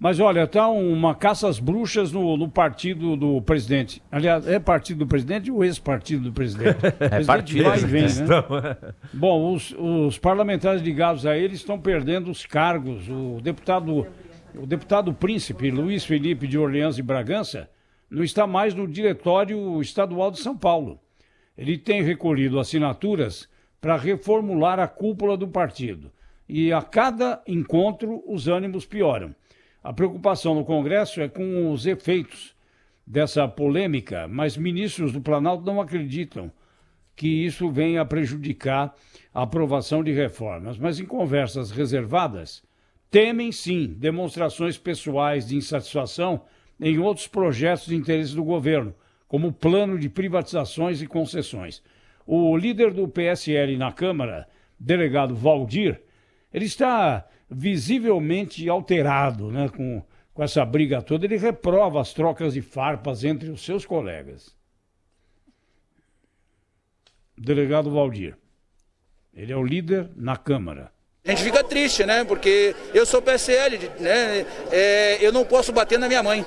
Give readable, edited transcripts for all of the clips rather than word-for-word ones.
Mas olha, tá uma caça às bruxas no partido do presidente. Aliás, é partido do presidente ou ex-partido do presidente? É partido. Vai e vem, né? Bom, os parlamentares ligados a ele estão perdendo os cargos. O deputado príncipe Luiz Felipe de Orleans e Bragança não está mais no Diretório Estadual de São Paulo. Ele tem recolhido assinaturas para reformular a cúpula do partido. E a cada encontro os ânimos pioram. A preocupação no Congresso é com os efeitos dessa polêmica, mas ministros do Planalto não acreditam que isso venha a prejudicar a aprovação de reformas. Mas em conversas reservadas, temem sim demonstrações pessoais de insatisfação em outros projetos de interesse do governo, como o plano de privatizações e concessões. O líder do PSL na Câmara, delegado Valdir, ele está visivelmente alterado, né, com essa briga toda. Ele reprova as trocas de farpas entre os seus colegas. Delegado Valdir. Ele é o líder na Câmara. A gente fica triste, né? Porque eu sou PSL, né? Eu não posso bater na minha mãe.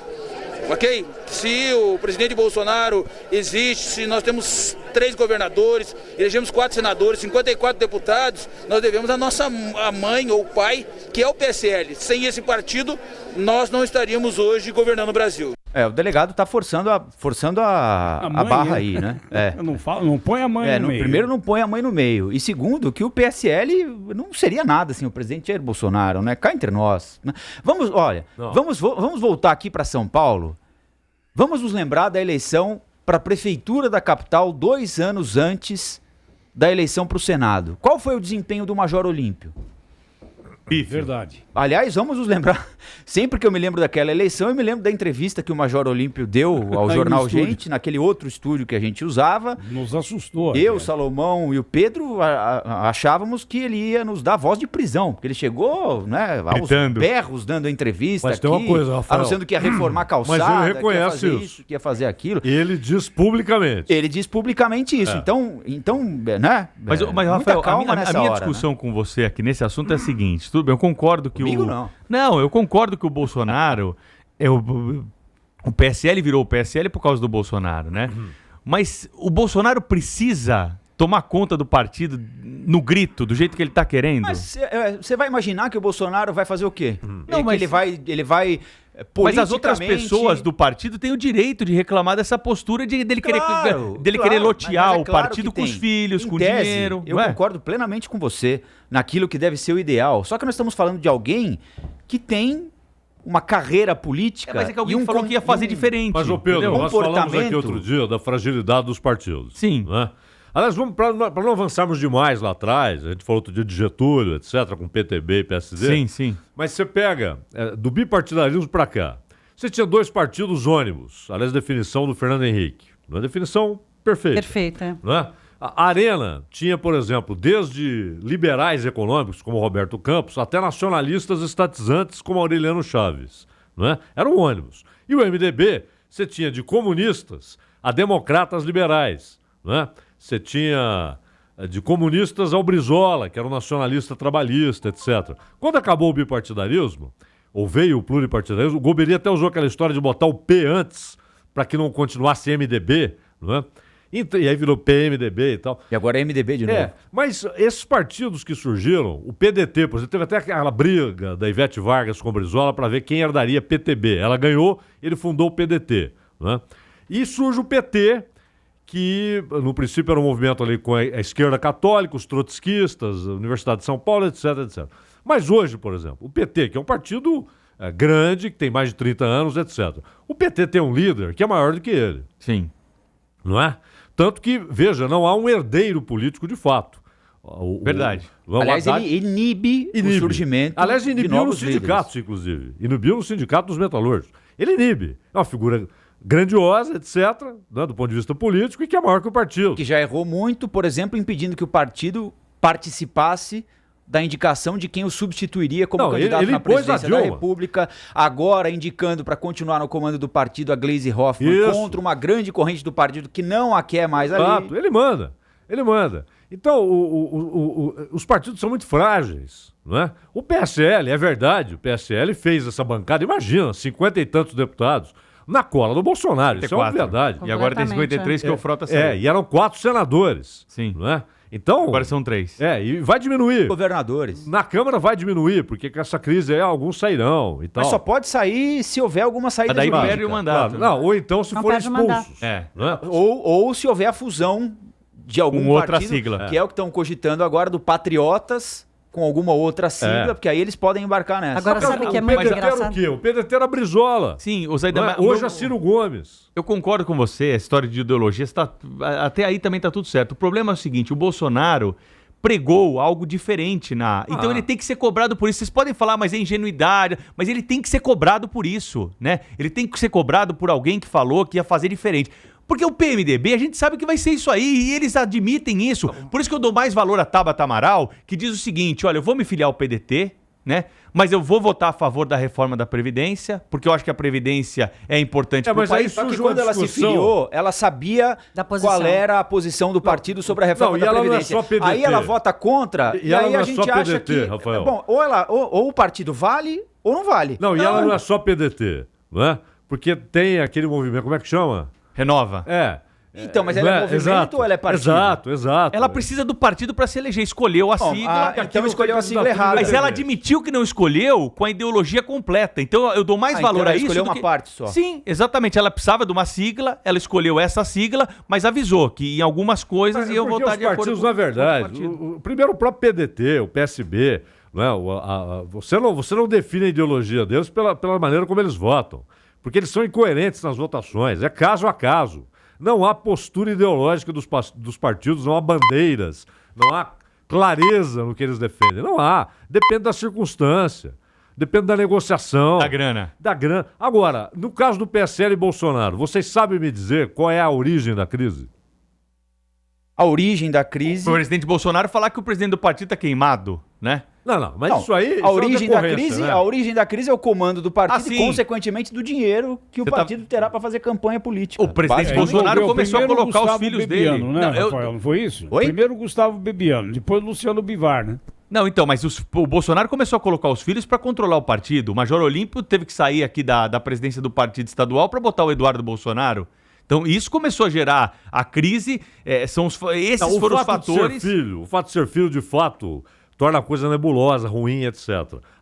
Ok? Se o presidente Bolsonaro existe, se nós temos 3 governadores, elegemos 4 senadores, 54 deputados, nós devemos a mãe ou pai, que é o PSL. Sem esse partido, nós não estaríamos hoje governando o Brasil. O delegado está forçando a barra aí, né? Não põe a mãe no meio. Primeiro, não põe a mãe no meio. E segundo, que o PSL não seria nada sem o presidente Jair Bolsonaro, né? Cá entre nós. Né? Vamos voltar aqui para São Paulo. Vamos nos lembrar da eleição para a prefeitura da capital 2 anos antes da eleição para o Senado. Qual foi o desempenho do Major Olímpio? Verdade. Aliás, vamos nos lembrar, sempre que eu me lembro daquela eleição, eu me lembro da entrevista que o Major Olímpio deu ao jornal Gente, naquele outro estúdio que a gente usava. Nos assustou. Eu, Salomão e o Pedro achávamos que ele ia nos dar voz de prisão, porque ele chegou, né, aos berros dando a entrevista. Mas tem uma coisa, Rafael, anunciando que ia reformar a calçada, mas ele reconhece que ia fazer isso, que ia fazer aquilo. Ele diz publicamente. Ele diz publicamente isso. Então, né? Mas Rafael, a minha discussão, né, com você aqui nesse assunto é a seguinte. Tudo bem, eu concordo que Comigo, Não, eu concordo que o Bolsonaro... O PSL virou o PSL por causa do Bolsonaro, né? Mas o Bolsonaro precisa tomar conta do partido no grito, do jeito que ele tá querendo. Mas você vai imaginar que o Bolsonaro vai fazer o quê? Não, mas ele vai mas as outras pessoas do partido têm o direito de reclamar dessa postura dele querer lotear o partido com os filhos, com dinheiro. Eu concordo plenamente com você naquilo que deve ser o ideal. Só que nós estamos falando de alguém que tem uma carreira política. Mas é que alguém falou que ia fazer diferente. Mas, ô Pedro, nós falamos aqui outro dia da fragilidade dos partidos. Sim. Né? Aliás, para não avançarmos demais lá atrás, a gente falou outro dia de Getúlio, etc., com PTB e PSD. Sim, sim. Mas você pega do bipartidarismo para cá. Você tinha 2 partidos ônibus, aliás, a definição do Fernando Henrique. Uma definição perfeita. Perfeita. Não é? A Arena tinha, por exemplo, desde liberais econômicos, como Roberto Campos, até nacionalistas estatizantes, como Aureliano Chaves. Não é? Era um ônibus. E o MDB, você tinha de comunistas a democratas liberais. Não é? Você tinha de comunistas ao Brizola, que era um nacionalista trabalhista, etc. Quando acabou o bipartidarismo, ou veio o pluripartidarismo, o Golbery até usou aquela história de botar o P antes, para que não continuasse MDB, não é? E aí virou PMDB e tal. E agora é MDB de novo. Mas esses partidos que surgiram, o PDT, por exemplo, teve até aquela briga da Ivete Vargas com o Brizola para ver quem herdaria PTB. Ela ganhou, ele fundou o PDT. Né? E surge o PT, que no princípio era um movimento ali com a esquerda católica, os trotskistas, a Universidade de São Paulo, etc, etc. Mas hoje, por exemplo, o PT, que é um partido grande, que tem mais de 30 anos, etc. O PT tem um líder que é maior do que ele. Sim. Não é? Tanto que, veja, não há um herdeiro político de fato. Verdade. Aliás, ele inibe o surgimento de novos nos sindicatos, inclusive. Inibiu no sindicato dos metalúrgicos. Ele inibe. É uma figura grandiosa, etc., né, do ponto de vista político, e que é maior que o partido. Que já errou muito, por exemplo, impedindo que o partido participasse da indicação de quem o substituiria como candidato na presidência da República, agora indicando para continuar no comando do partido a Gleisi Hoffmann contra uma grande corrente do partido que não a quer mais ali. Exato, ele manda. Então, os partidos são muito frágeis. Não é? O PSL, é verdade, o PSL fez essa bancada, imagina, 50 e tantos deputados, na cola do Bolsonaro, isso é uma 54. verdade. E agora tem 53 que o Frota saiu. E eram 4 senadores. Sim. Não é? Então, Agora são 3. e vai diminuir. Governadores. Na Câmara vai diminuir, porque com essa crise aí alguns sairão e tal. Mas só pode sair se houver alguma saída Mas daí jurídica. perde o mandato. Não, ou então se Não forem perde o mandato. expulsos. É. Não é? Ou se houver a fusão de algum Com outra partido, sigla. que é o que estão cogitando agora do Patriotas com alguma outra sigla, É. porque aí eles podem embarcar nessa. Agora, sabe o que é muito PDT era o engraçado? quê? O PDT era Brizola. Sim, o Zaidan, Não é? mas- Hoje é Ciro Gomes. Eu concordo com você, a história de ideologia, até aí também tá tudo certo. O problema é o seguinte, o Bolsonaro pregou algo diferente Então ele tem que ser cobrado por isso. Vocês podem falar, mas é ingenuidade, mas ele tem que ser cobrado por isso, né? Ele tem que ser cobrado por alguém que falou que ia fazer diferente. Porque o PMDB, a gente sabe que vai ser isso aí, e eles admitem isso. Por isso que eu dou mais valor a Tabata Amaral, que diz o seguinte, olha, eu vou me filiar ao PDT, né? Mas eu vou votar a favor da reforma da Previdência, porque eu acho que a Previdência é importante pro mas aí país. Só que surge quando uma ela se discussão. filiou, ela sabia Da posição. qual era a posição do partido sobre a reforma e da ela não é Previdência. só PDT. Aí ela vota contra, E e, ela aí não a é gente só acha PDT, que... Rafael. Bom, ou o partido vale ou não vale. Não, e ela não é só PDT, não é? Porque tem aquele movimento, como é que chama? Renova. Então, mas Não ela é movimento exato, ou ela é partido? Exato. Ela precisa do partido para se eleger, escolheu a Bom, sigla. então escolheu a sigla da errada. Mas ela admitiu que não escolheu com a ideologia completa. Então eu dou mais então valor ela a isso. escolheu do uma que- parte só. Sim, exatamente. Ela precisava de uma sigla, ela escolheu essa sigla, mas avisou que em algumas coisas iam Porque votar os de acordo partidos, com na o verdade, partido. primeiro o próprio PDT, o PSB, não é? Você não define a ideologia deles pela maneira como eles votam, porque eles são incoerentes nas votações, é caso a caso. Não há postura ideológica dos partidos, não há bandeiras, não há clareza no que eles defendem. Não há. Depende da circunstância, depende da negociação. Da grana. Da grana. Agora, no caso do PSL e Bolsonaro, vocês sabem me dizer qual é a origem da crise? A origem da crise... O presidente Bolsonaro falar que o presidente do partido tá queimado, né? Não, mas Não, isso aí... a origem da decorrência, crise, né? a origem da crise é o comando do partido Ah, e, sim. consequentemente, do dinheiro que o Você tá- partido terá para fazer campanha política. O presidente Basicamente. Bolsonaro Envolveu começou a primeiro colocar os Gustavo filhos Bebiano, dele. Né, Não, eu- Rafael? Não foi isso? Oi? Primeiro o Gustavo Bebiano, depois o Luciano Bivar, né? Não, então, mas o Bolsonaro começou a colocar os filhos para controlar o partido. O Major Olímpio teve que sair aqui da presidência do partido estadual para botar o Eduardo Bolsonaro. Então, isso começou a gerar a crise. Esses Não, foram os o fato fatores. o fato de ser filho, de fato, torna a coisa nebulosa, ruim, etc.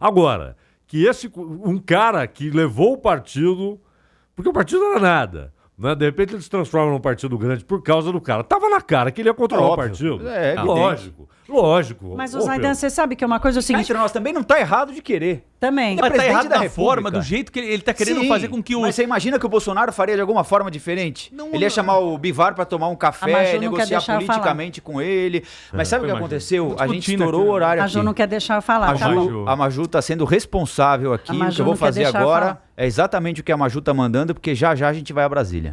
Agora, que um cara que levou o partido, porque o partido não era nada, né? De repente ele se transforma num partido grande por causa do cara. Tava na cara que ele ia controlar o Óbvio. partido. É evidente. Lógico. Mas, Ô, o Zaidan, Pedro, você sabe que é uma coisa é o Cá seguinte, entre nós também não tá errado de querer. também. É Mas tá presidente errado da da República. forma, do jeito que ele tá querendo Sim, fazer com que o. Mas você imagina que o Bolsonaro faria de alguma forma diferente? Não, Ele ia chamar o Bivar para tomar um A café, Maju não quer negociar deixar eu falar. politicamente com ele. Mas sabe o que imagina. aconteceu? A gente Discutindo estourou aqui, o horário A aqui. Ju não quer deixar eu falar. A tá bom. Ju. Maju tá sendo responsável aqui. A O Maju que eu vou não quer fazer deixar eu agora falar. é exatamente o que a Maju tá mandando, porque já já a gente vai a Brasília.